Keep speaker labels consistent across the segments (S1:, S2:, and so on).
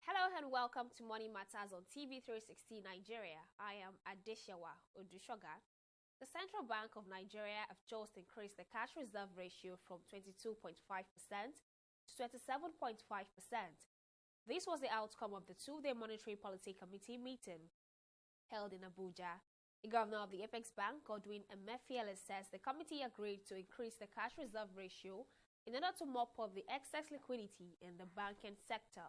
S1: Hello and welcome to Money Matters on TV360 Nigeria. I am Adeshawa Odushoga. The Central Bank of Nigeria have just increased the cash reserve ratio from 22.5% to 27.5%. This was the outcome of the two-day Monetary Policy Committee meeting held in Abuja. The governor of the Apex Bank, Godwin Emefiele, says the committee agreed to increase the cash reserve ratio in order to mop up the excess liquidity in the banking sector.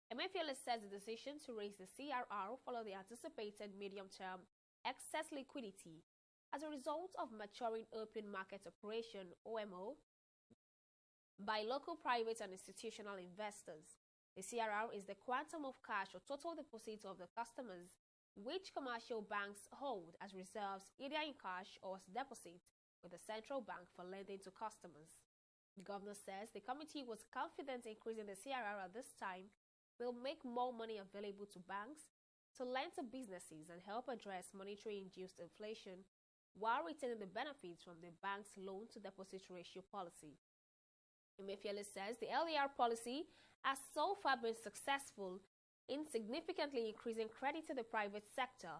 S1: Emefiele says the decision to raise the CRR followed the anticipated medium-term excess liquidity as a result of maturing open market operation (OMO) by local private and institutional investors. The CRR is the quantum of cash or total deposits of the customers which commercial banks hold as reserves either in cash or as deposits with the central bank for lending to customers. The governor says the committee was confident increasing the CRR at this time will make more money available to banks to lend to businesses and help address monetary-induced inflation while retaining the benefits from the bank's loan-to-deposit ratio policy. Emefiele says the LDR policy has so far been successful in significantly increasing credit to the private sector,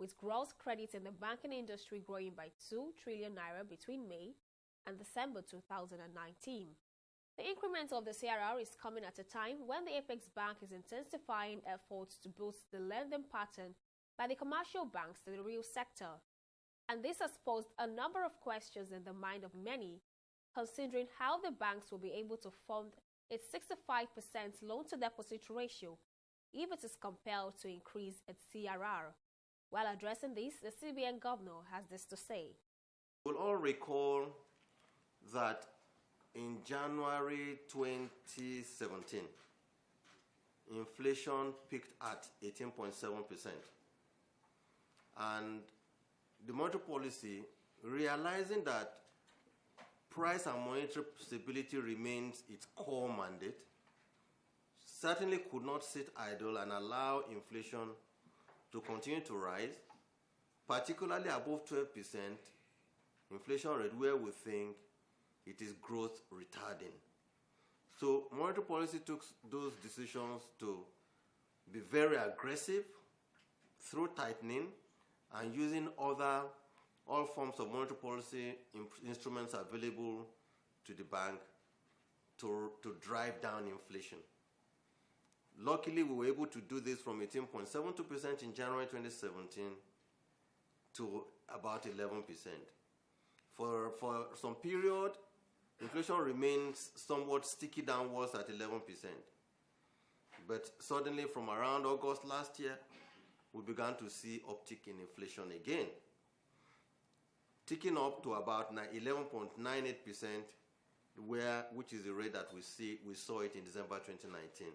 S1: with gross credit in the banking industry growing by 2 trillion naira between May and December 2019. The increment of the CRR is coming at a time when the Apex Bank is intensifying efforts to boost the lending pattern by the commercial banks to the real sector. And this has posed a number of questions in the mind of many, considering how the banks will be able to fund its 65% loan-to-deposit ratio if it is compelled to increase its CRR. While addressing this, the CBN governor has this to say.
S2: We'll all recall that in January 2017, inflation peaked at 18.7%. And the monetary policy, realizing that price and monetary stability remains its core mandate, certainly could not sit idle and allow inflation to continue to rise, particularly above 12%, inflation rate where we think it is growth retarding. So monetary policy took those decisions to be very aggressive through tightening and using all forms of monetary policy instruments available to the bank to drive down inflation. Luckily, we were able to do this from 18.72% in January 2017 to about 11%. For some period, inflation remains somewhat sticky downwards at 11%. But suddenly, from around August last year, we began to see uptick in inflation again, ticking up to about 11.98%, which is the rate that we saw it in December 2019.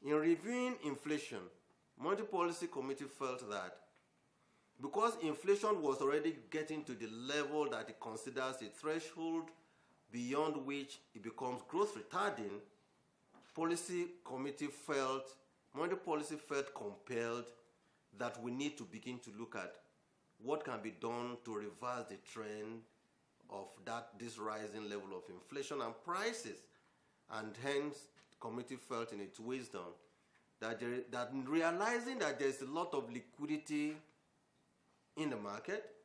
S2: In reviewing inflation, Monetary Policy Committee felt that because inflation was already getting to the level that it considers a threshold beyond which it becomes growth retarding, Monetary Policy felt compelled that we need to begin to look at what can be done to reverse the trend of this rising level of inflation and prices. And hence, the committee felt in its wisdom that realizing that there's a lot of liquidity in the market,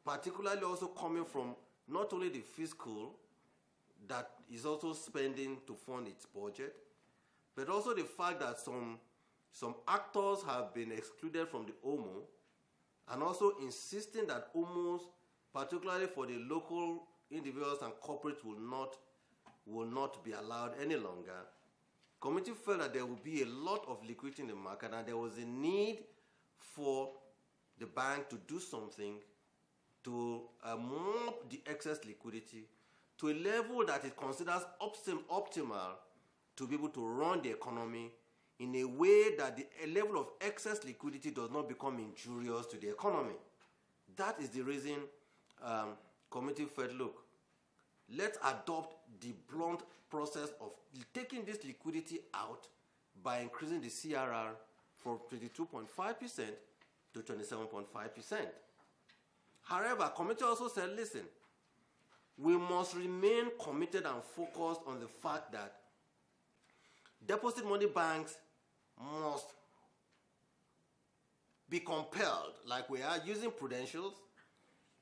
S2: particularly also coming from not only the fiscal that is also spending to fund its budget, but also the fact that some actors have been excluded from the OMO, and also insisting that OMOs, particularly for the local individuals and corporates, will not be allowed any longer. Committee felt that there will be a lot of liquidity in the market and there was a need for the bank to do something to mop the excess liquidity to a level that it considers optimal to be able to run the economy in a way that the level of excess liquidity does not become injurious to the economy. That is the reason committee felt, look, let's adopt the blunt process of taking this liquidity out by increasing the CRR from 22.5% to 27.5%. However, committee also said, listen, we must remain committed and focused on the fact that deposit money banks must be compelled, like we are using prudentials,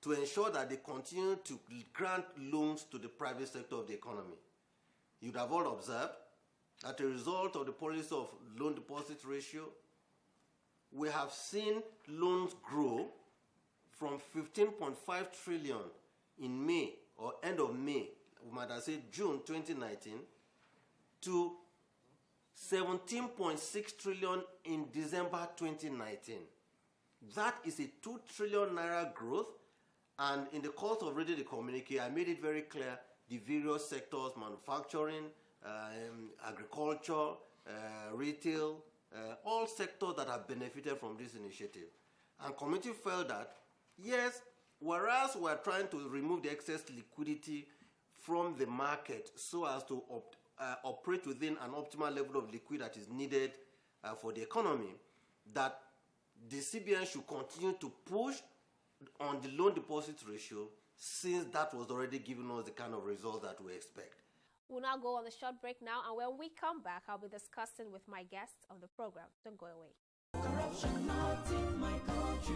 S2: to ensure that they continue to grant loans to the private sector of the economy. You'd have all observed that as a result of the policy of loan deposit ratio, we have seen loans grow from 15.5 trillion in May, or end of May, we might have said June 2019, to 17.6 trillion in December 2019. That is a 2 trillion naira growth, and in the course of reading the communique, I made it very clear the various sectors, manufacturing, agriculture, retail, all sectors that have benefited from this initiative. And committee felt that, yes, whereas we're trying to remove the excess liquidity from the market so as to operate within an optimal level of liquidity that is needed for the economy, that the CBN should continue to push on the loan deposit ratio, since that was already giving us the kind of results that we expect.
S1: We'll now go on a short break now, and when we come back, I'll be discussing with my guests on the program. Don't go away.
S3: Corruption not in my country.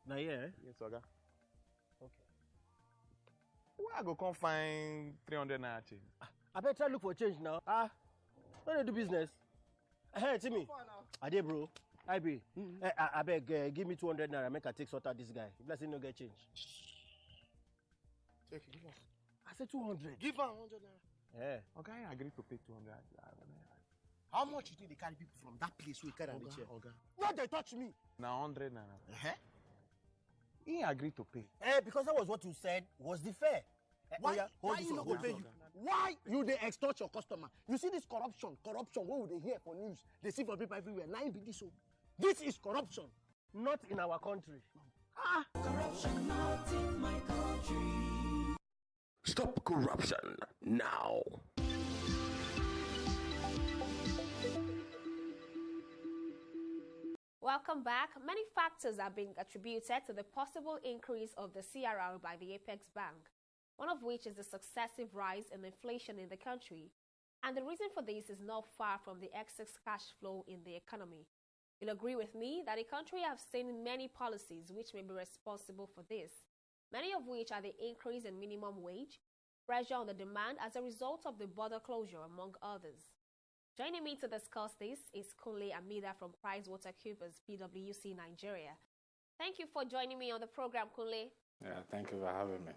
S4: Now, yeah.
S5: Yes, Oga. Okay. Where I go come find 300 naira change?
S4: I better try look for change now. When they do business. Hey, Timmy. Ade, bro. I be. I beg, give me 200 naira. Make I take sort out this guy. If let's say no get change.
S5: Check it, give us.
S4: I said 200.
S5: Give her 100 naira.
S4: Yeah.
S5: Okay, I agree to pay 200.
S4: How much you think they carry people from that place we carry the chair?
S5: Oga.
S4: No, they touch me.
S5: Now 100 naira. He agreed to pay.
S4: Because that was what you said was the fair. Why you not go pay you? Why you they extort your customer? You see this corruption. What would they hear for news? They see for people everywhere. Now be this so. This is corruption, not in our country.
S3: Corruption not in my country.
S6: Stop corruption now.
S1: Welcome back. Many factors are being attributed to the possible increase of the CRR by the Apex Bank, one of which is the successive rise in inflation in the country. And the reason for this is not far from the excess cash flow in the economy. You'll agree with me that the country has seen many policies which may be responsible for this, many of which are the increase in minimum wage, pressure on the demand as a result of the border closure, among others. Joining me to discuss this is Kunle Amida from PricewaterhouseCoopers PwC Nigeria. Thank you for joining me on the program, Kunle.
S5: Yeah, thank you for having me.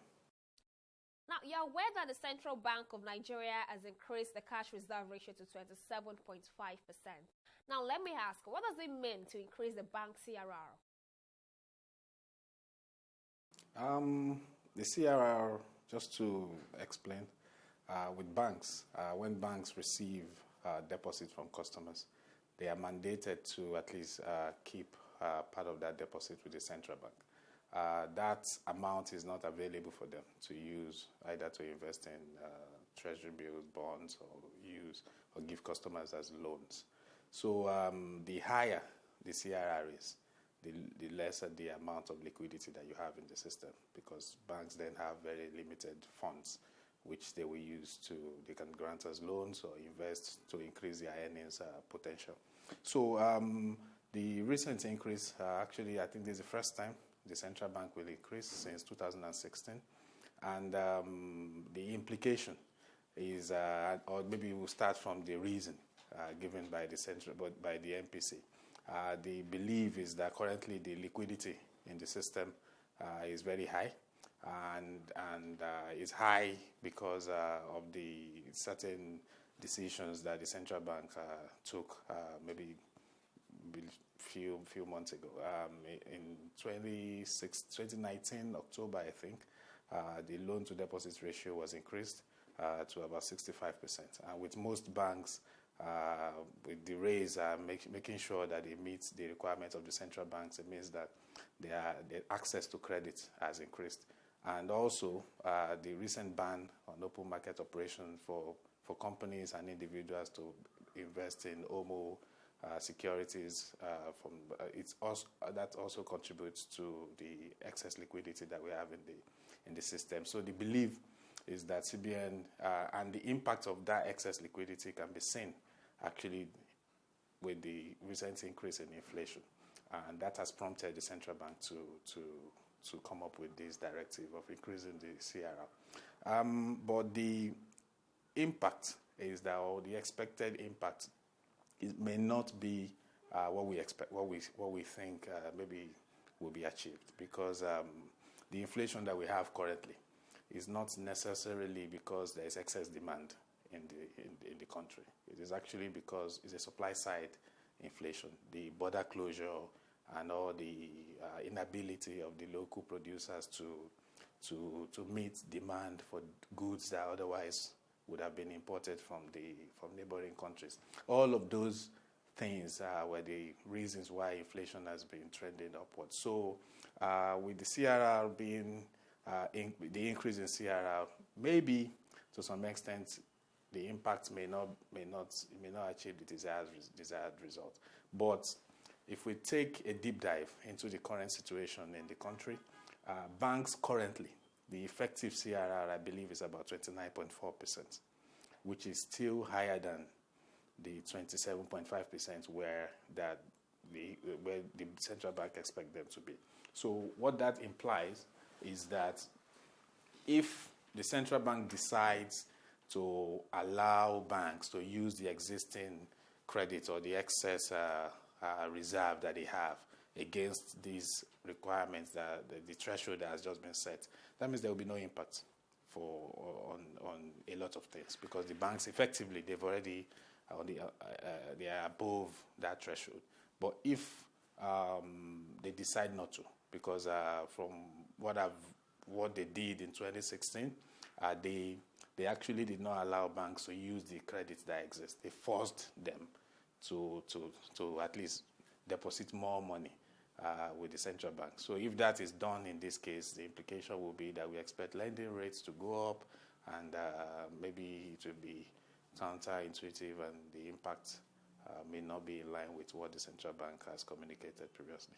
S1: Now, you're aware that the Central Bank of Nigeria has increased the cash reserve ratio to 27.5%. Now, let me ask, what does it mean to increase the bank CRR?
S5: The CRR, just to explain, with banks, when banks receive deposits from customers, they are mandated to at least keep part of that deposit with the central bank. That amount is not available for them to use either to invest in treasury bills, bonds, or give customers as loans. So the higher the CRR is, the lesser the amount of liquidity that you have in the system, because banks then have very limited funds which they will use they can grant us loans or invest to increase their earnings potential. So the recent increase, actually, I think this is the first time the central bank will increase since 2016. And the implication is, or maybe we'll start from the reason given by the MPC. The belief is that currently the liquidity in the system is very high, and is high because of the certain decisions that the central bank took maybe few months ago. In 2019 October, I think, the loan to deposit ratio was increased to about 65%. And with most banks, with the raise, making sure that it meets the requirements of the central banks, it means that their access to credit has increased. And also, the recent ban on open market operation for companies and individuals to invest in OMO securities, that also contributes to the excess liquidity that we have in the system. So the belief is that CBN and the impact of that excess liquidity can be seen actually with the recent increase in inflation, and that has prompted the central bank to come up with this directive of increasing the CRR. But the impact is that, or the expected impact, it may not be what we expect, what we think maybe will be achieved, because the inflation that we have currently is not necessarily because there is excess demand in the country. It is actually because it's a supply side inflation. The border closure and all the inability of the local producers to meet demand for goods that otherwise would have been imported from neighboring countries. All of those things were the reasons why inflation has been trending upwards. So with the CRR being the increase in CRR, maybe to some extent the impact may not achieve the desired result. But if we take a deep dive into the current situation in the country, banks currently, the effective CRR, I believe, is about 29.4%, which is still higher than the 27.5% where the central bank expects them to be. So what that implies is that if the central bank decides to allow banks to use the existing credit or the excess reserve that they have against these requirements, that the threshold that has just been set, that means there will be no impact on a lot of things, because the banks effectively, they've already they are above that threshold. But if they decide not to, because from what they did in 2016, they actually did not allow banks to use the credits that exist. They forced them to at least deposit more money with the central bank. So if that is done in this case, the implication will be that we expect lending rates to go up, and maybe it will be counterintuitive, and the impact may not be in line with what the central bank has communicated previously.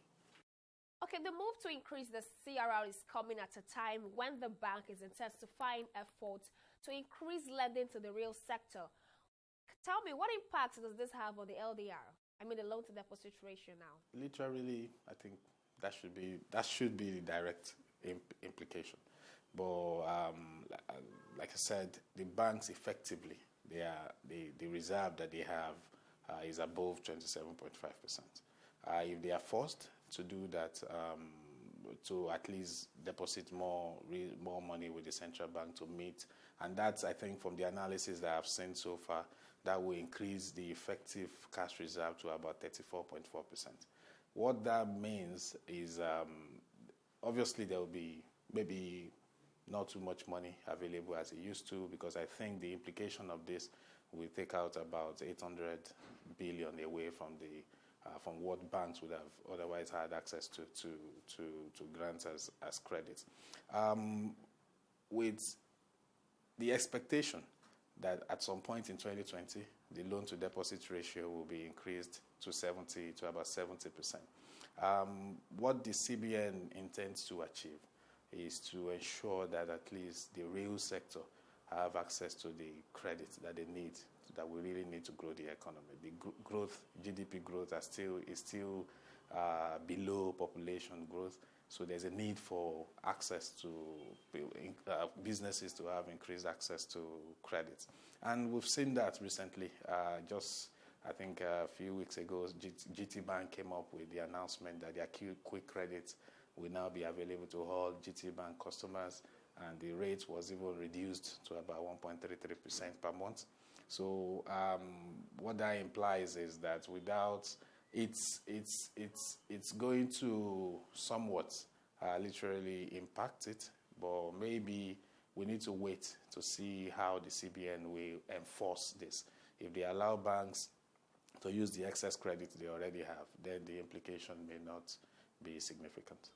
S1: Okay, the move to increase the CRR is coming at a time when the bank is intensifying efforts to increase lending to the real sector. Tell me, what impact does this have on the LDR? I mean, the loan to deposit ratio now. Literally,
S5: I think that should be the direct implication. But like I said, the banks effectively, the reserve that they have is above 27.5%. If they are forced to do that, to at least deposit more money with the central bank to meet, and that's, I think, from the analysis that I've seen so far, that will increase the effective cash reserve to about 34.4%. What that means is, obviously there will be maybe not too much money available as it used to, because I think the implication of this will take out about 800 billion away from what banks would have otherwise had access to grants as credit. With the expectation that at some point in 2020, the loan to deposit ratio will be increased to about 70%. What the CBN intends to achieve is to ensure that at least the real sector have access to the credit that they need, that we really need to grow the economy. The GDP growth is still below population growth, so there's a need for access to businesses to have increased access to credit. And we've seen that recently. I think a few weeks ago, GT Bank came up with the announcement that their quick credit will now be available to all GT Bank customers, and the rate was even reduced to about 1.33% per month. So what that implies is that without it's going to somewhat literally impact it, but maybe we need to wait to see how the CBN will enforce this. If they allow banks to use the excess credit they already have, then the implication may not be significant.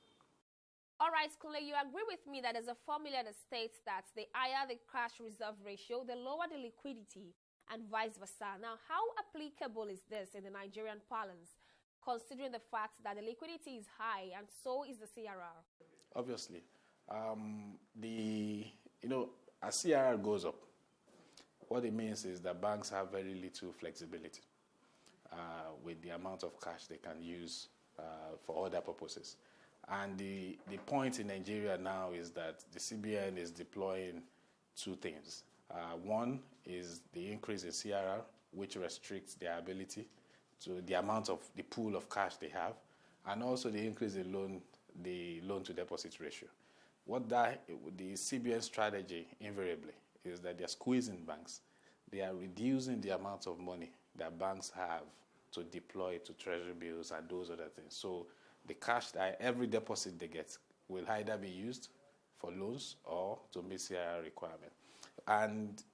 S1: All right, Kunle, you agree with me that there's a formula that states that the higher the cash reserve ratio, the lower the liquidity, and vice versa. Now, how applicable is this in the Nigerian parlance, considering the fact that the liquidity is high and so is the CRR?
S5: Obviously, as CRR goes up, what it means is that banks have very little flexibility with the amount of cash they can use for other purposes. And the point in Nigeria now is that the CBN is deploying two things. One is the increase in CRR, which restricts their ability to the amount of the pool of cash they have, and also the increase in loan to deposit ratio. The CBN strategy invariably is that they're squeezing banks. They are reducing the amount of money that banks have to deploy to treasury bills and those other things. So the cash that every deposit they get will either be used for loans or to meet CRR requirement. And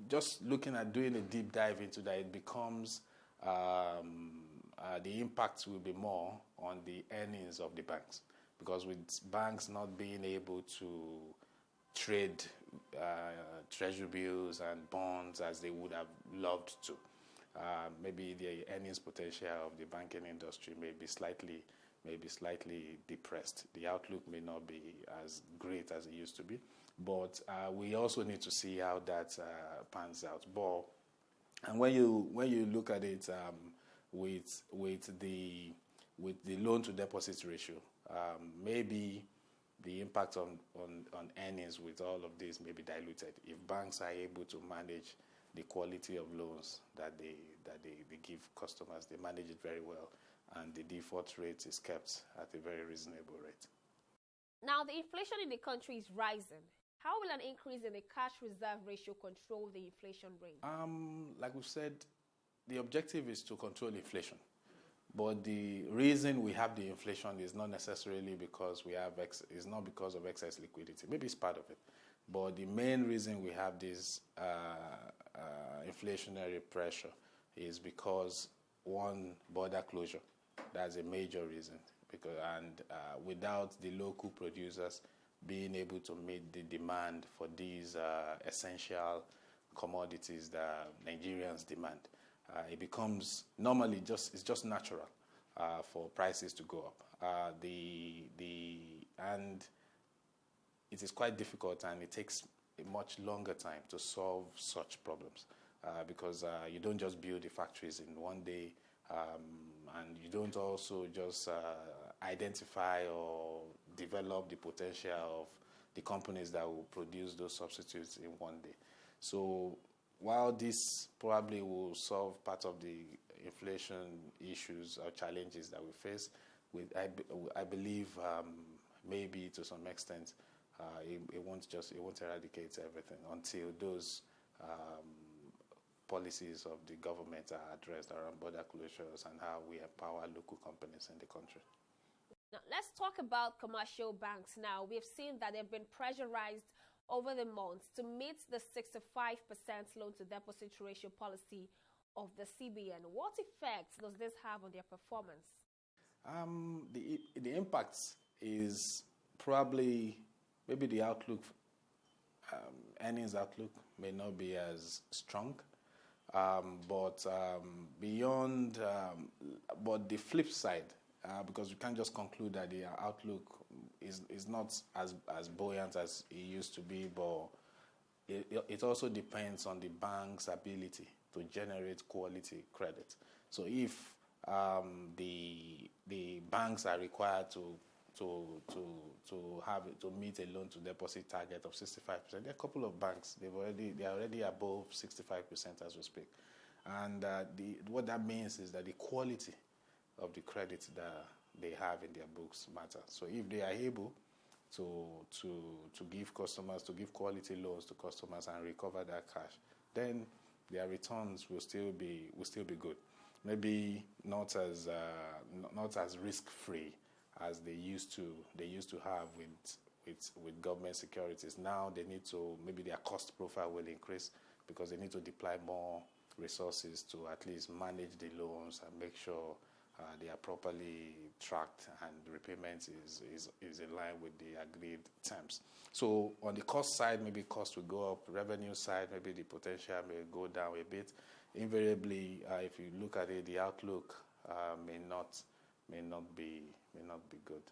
S5: just looking at doing a deep dive into that, it becomes the impact will be more on the earnings of the banks, because with banks not being able to trade treasury bills and bonds as they would have loved to, maybe the earnings potential of the banking industry may be slightly depressed. The outlook may not be as great as it used to be, but we also need to see how that pans out. And when you look at it with the loan to deposit ratio, maybe the impact on earnings with all of this may be diluted if banks are able to manage the quality of loans that they give customers. They manage it very well, and the default rate is kept at a very reasonable rate.
S1: Now, the inflation in the country is rising. How will an increase in the cash reserve ratio control the inflation rate?
S5: Like we've said, the objective is to control inflation. But the reason we have the inflation is not necessarily because it's not because of excess liquidity. Maybe it's part of it. But the main reason we have this inflationary pressure is because, one, border closure. That's a major reason. And without the local producers being able to meet the demand for these essential commodities that Nigerians demand, it becomes normally it's just natural for prices to go up. And it is quite difficult, and it takes a much longer time to solve such problems because you don't just build the factories in one day, and you don't also just identify or develop the potential of the companies that will produce those substitutes in one day. So while this probably will solve part of the inflation issues or challenges that we face, I believe maybe to some extent it won't eradicate everything until those policies of the government are addressed around border closures and how we empower local companies in the country.
S1: Now, let's talk about commercial banks now. We've seen that they've been pressurized over the months to meet the 65% loan-to-deposit ratio policy of the CBN. What effects does this have on their performance?
S5: The impact is probably maybe the outlook, earnings outlook may not be as strong, but beyond, but the flip side, because we can't just conclude that the outlook is not as buoyant as it used to be, but it also depends on the bank's ability to generate quality credit. So if the banks are required to meet a loan to deposit target of 65%, there are a couple of banks they are already above 65% as we speak, and what that means is that the quality of the credit that they have in their books matter. So if they are able to give quality loans to customers and recover that cash, then their returns will still be good. maybe not as risk-free as they used to have with government securities. Now they need to, maybe their cost profile will increase because they need to deploy more resources to at least manage the loans and make sure they are properly tracked and repayment is in line with the agreed terms. So on the cost side, maybe cost will go up. Revenue side, maybe the potential may go down a bit. Invariably, if you look at it, the outlook may not be good.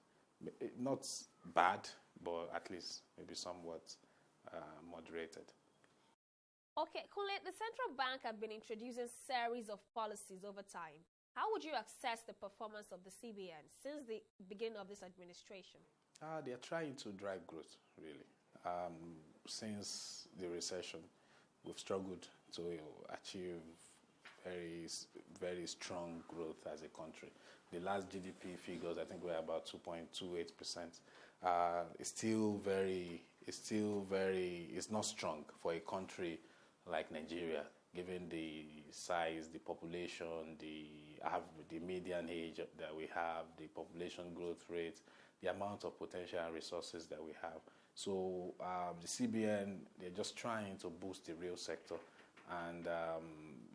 S5: Not bad, but at least maybe somewhat moderated.
S1: Okay, Kunle, the central bank have been introducing series of policies over time. How would you assess the performance of the CBN since the beginning of this administration?
S5: They are trying to drive growth, really. Since the recession, we've struggled to achieve very, very strong growth as a country. The last GDP figures, I think, were about 2.28%. It's not strong for a country like Nigeria, given the size, the population, the median age that we have, the population growth rate, the amount of potential and resources that we have. So the CBN, they're just trying to boost the real sector. And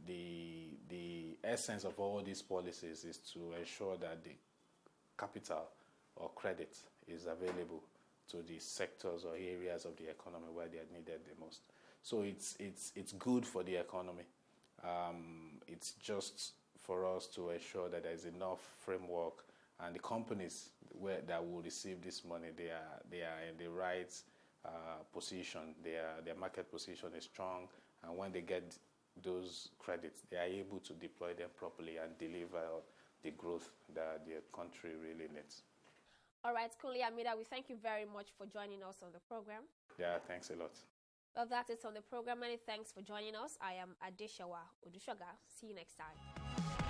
S5: the essence of all these policies is to ensure that the capital or credit is available to the sectors or areas of the economy where they are needed the most. So it's good for the economy. It's just for us to ensure that there's enough framework and the companies that will receive this money, they are in the right position. Their market position is strong, and when they get those credits, they are able to deploy them properly and deliver the growth that the country really needs.
S1: All right, Kunle Amida, we thank you very much for joining us on the program.
S5: Yeah, thanks a lot.
S1: Well, that's it on the program. Many thanks for joining us. I am Adeshawa Odushoga. See you next time.